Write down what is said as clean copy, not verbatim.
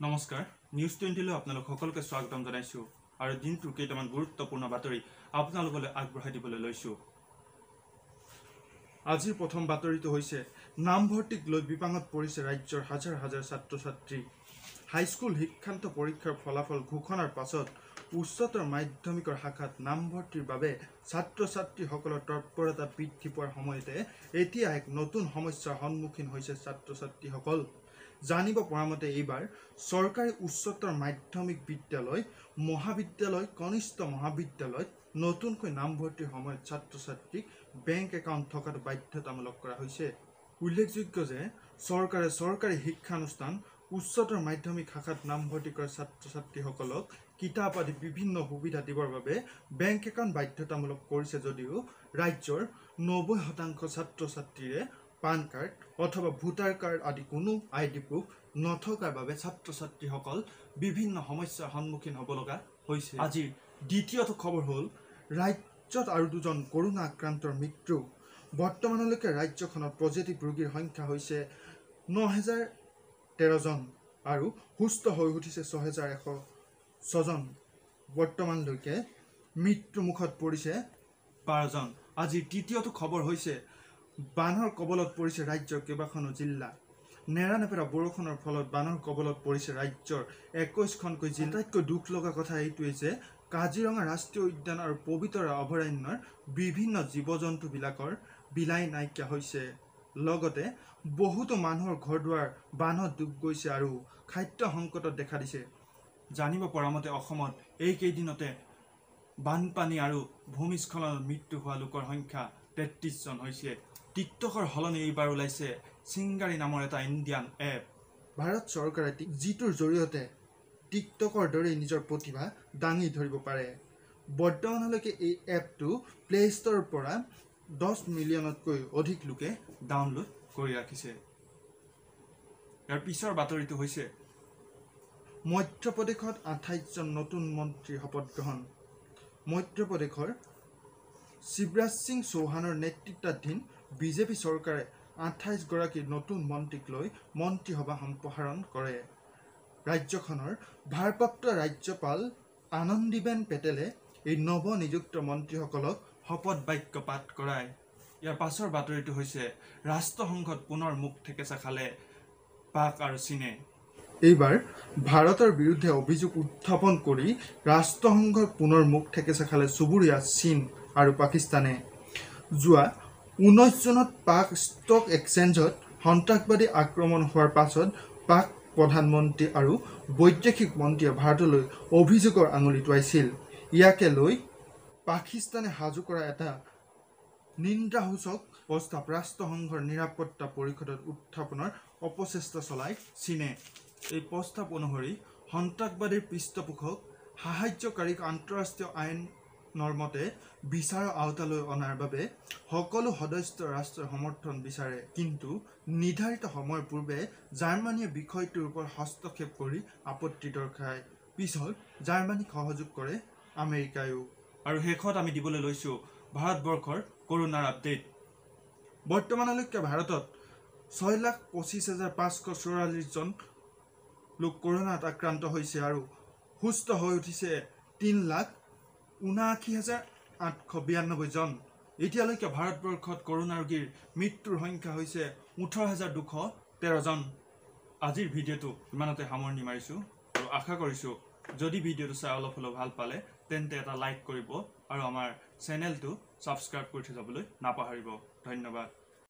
নমস্কাৰ নিউজ 20 লৈ আপোনালোক সকলোকে স্বাগতম জনাইছো আৰু দিনটোৰ কেইটামান গুৰুত্বপূৰ্ণ বাতৰি আপোনালোকলৈ আগবঢ়াই দিবলৈ লৈছো। আজিৰ প্ৰথম বাতৰিটো হৈছে নামভৰ্তিক লৈ বিপাঙত পৰিছে ৰাজ্যৰ হাজাৰ হাজাৰ ছাত্ৰ-ছাত্ৰী। হাইস্কুল শিক্ষান্ত পৰীক্ষাৰ ফলাফল ঘোষণাৰ পাছত উচ্চতৰ মাধ্যমিকৰ শাখাত নামভৰ্তিৰ বাবে ছাত্ৰ-ছাত্ৰীসকলৰ তৎপৰতা বৃদ্ধি পোৱাৰ সময়তে এতিয়া এক নতুন সমস্যাৰ সন্মুখীন হৈছে ছাত্ৰ-ছাত্ৰীসকল। জানিব পৰা মতে এইবাৰ চৰকাৰী উচ্চতৰ মাধ্যমিক বিদ্যালয়, মহাবিদ্যালয়, কনিষ্ঠ মহাবিদ্যালয়ত নতুনকৈ নামভৰ্তিৰ সময়ত ছাত্ৰ-ছাত্ৰীক বেংক একাউণ্ট থকাটো বাধ্যতামূলক কৰা হৈছে। উল্লেখযোগ্য যে চৰকাৰে চৰকাৰী শিক্ষানুষ্ঠান উচ্চতৰ মাধ্যমিক শাখাত নামভৰ্তি কৰা ছাত্ৰ-ছাত্ৰীসকলক কিতাপ আদি বিভিন্ন সুবিধা দিবৰ বাবে বেংক একাউণ্ট বাধ্যতামূলক কৰিছে যদিও ৰাজ্যৰ 90% ছাত্ৰ-ছাত্ৰীৰে পান কাৰ্ড অথবা ভোটাৰ কাৰ্ড আদি কোনো আইডি প্ৰুফ নথকাৰ বাবে ছাত্ৰ-ছাত্ৰীসকল বিভিন্ন সমস্যাৰ সন্মুখীন হ'ব লগা হৈছে। আজিৰ দ্বিতীয়টো খবৰ হ'ল ৰাজ্যত আৰু 2জন কৰোনা আক্ৰান্তৰ মৃত্যু। বৰ্তমানলৈকে ৰাজ্যখনত পজিটিভ ৰোগীৰ সংখ্যা হৈছে 9013 জন আৰু সুস্থ হৈ উঠিছে 6106 জন। বৰ্তমানলৈকে মৃত্যুমুখত পৰিছে 12 জন। আজিৰ তৃতীয়টো খবৰ হৈছে বানৰ কবলত পৰিছে ৰাজ্যৰ কেইবাখনো জিলা। নেৰানেপেৰা বৰষুণৰ ফলত বানৰ কবলত পৰিছে ৰাজ্যৰ 21খনকৈ জিলা। আটাইতকৈ দুখ লগা কথা এইটোৱে যে কাজিৰঙা ৰাষ্ট্ৰীয় উদ্যান আৰু পবিতৰা অভয়াৰণ্যৰ বিভিন্ন জীৱ-জন্তুবিলাকৰ বিলাই নাইকিয়া হৈছে। লগতে বহুতো মানুহৰ ঘৰ-দুৱাৰ বানত ডুব গৈছে আৰু খাদ্য সংকটত দেখা দিছে। জানিব পৰা মতে অসমত এইকেইদিনতে বানপানী আৰু ভূমিস্খলনত মৃত্যু হোৱা লোকৰ সংখ্যা 33 জন হৈছে। টিকটকৰ সলনি এইবাৰ ওলাইছে চিংগাৰী নামৰ এটা ইণ্ডিয়ান এপ। ভাৰত চৰকাৰে যিটোৰ জৰিয়তে টিকটকৰ দৰে নিজৰ প্ৰতিভা দাঙি ধৰিব পাৰে। বৰ্তমানলৈকে এই এপটো প্লে ষ্টৰৰ পৰা 10 মিলিয়নতকৈ অধিক লোকে ডাউনলোড কৰি ৰাখিছে। ইয়াৰ পিছৰ বাতৰিটো হৈছে মধ্যপ্ৰদেশত 28 জন নতুন মন্ত্ৰীৰ শপত গ্ৰহণ। মধ্যপ্ৰদেশৰ শিৱৰাজ সিং চৌহানৰ নেতৃত্বাধীন বিজেপি চৰকাৰে 28 গৰাকী নতুন মন্ত্ৰীক লৈ মন্ত্ৰীসভা সম্প্ৰসাৰণ কৰে। ৰাজ্যখনৰ ভাৰপ্ৰাপ্ত ৰাজ্যপাল আনন্দীবেন পেটেলে এই নৱনিযুক্ত মন্ত্ৰীসকলক শপত বাক্য পাঠ কৰায়। ইয়াৰ পাছৰ বাতৰিটো হৈছে ৰাষ্ট্ৰসংঘত পুনৰ মুখ থেকেচা খালে পাক আৰু চীনে। এইবাৰ ভাৰতৰ বিৰুদ্ধে অভিযোগ উত্থাপন কৰি ৰাষ্ট্ৰসংঘত পুনৰ মুখ থেকেচা খালে চুবুৰীয়া চীন আৰু পাকিস্তানে। যোৱা 19 জুনত পাক ষ্টক এক্সচেঞ্জত সন্ত্ৰাসবাদী আক্ৰমণ হোৱাৰ পাছত পাক প্ৰধানমন্ত্ৰী আৰু বৈদেশিক মন্ত্ৰীয়ে ভাৰতলৈ অভিযোগৰ আঙুলি টোৱাইছিল। ইয়াকে লৈ পাকিস্তানে সাজু কৰা এটা নিন্দাসূচক প্ৰস্তাৱ ৰাষ্ট্ৰসংঘৰ নিৰাপত্তা পৰিষদত উত্থাপনৰ অপচেষ্টা চলায় চীনে। এই প্ৰস্তাৱ অনুসৰি সন্ত্ৰাসবাদীৰ পৃষ্ঠপোষক সাহায্যকাৰীক আন্তঃৰাষ্ট্ৰীয় আইনৰ মতে বিচাৰৰ আওতালৈ অনাৰ বাবে সকলো সদস্য ৰাষ্ট্ৰৰ সমৰ্থন বিচাৰে। কিন্তু নিৰ্ধাৰিত সময়ৰ পূৰ্বে জাৰ্মানীয়ে বিষয়টোৰ ওপৰত হস্তক্ষেপ কৰি আপত্তি দৰ্শায়। পিছত জাৰ্মানীক সহযোগ কৰে আমেৰিকায়ো। আৰু শেষত আমি দিবলৈ লৈছো ভাৰতবৰ্ষৰ কৰোনাৰ আপডেট। বৰ্তমানলৈকে ভাৰতত 6,25,544 জন লোক কৰোনাত আক্ৰান্ত হৈছে আৰু সুস্থ হৈ উঠিছে 3,79,892 জন। এতিয়ালৈকে ভাৰতবৰ্ষত কৰোনা ৰোগীৰ মৃত্যুৰ সংখ্যা হৈছে 18,213 জন। আজিৰ ভিডিঅ'টো ইমানতে সামৰণি মাৰিছোঁ আৰু আশা কৰিছোঁ যদি ভিডিঅ'টো চাই অলপ হ'লেও ভাল পালে তেন্তে এটা লাইক কৰিব আৰু আমাৰ চেনেলটো ছাবস্ক্ৰাইব কৰি থৈ যাবলৈ নাপাহৰিব। ধন্যবাদ।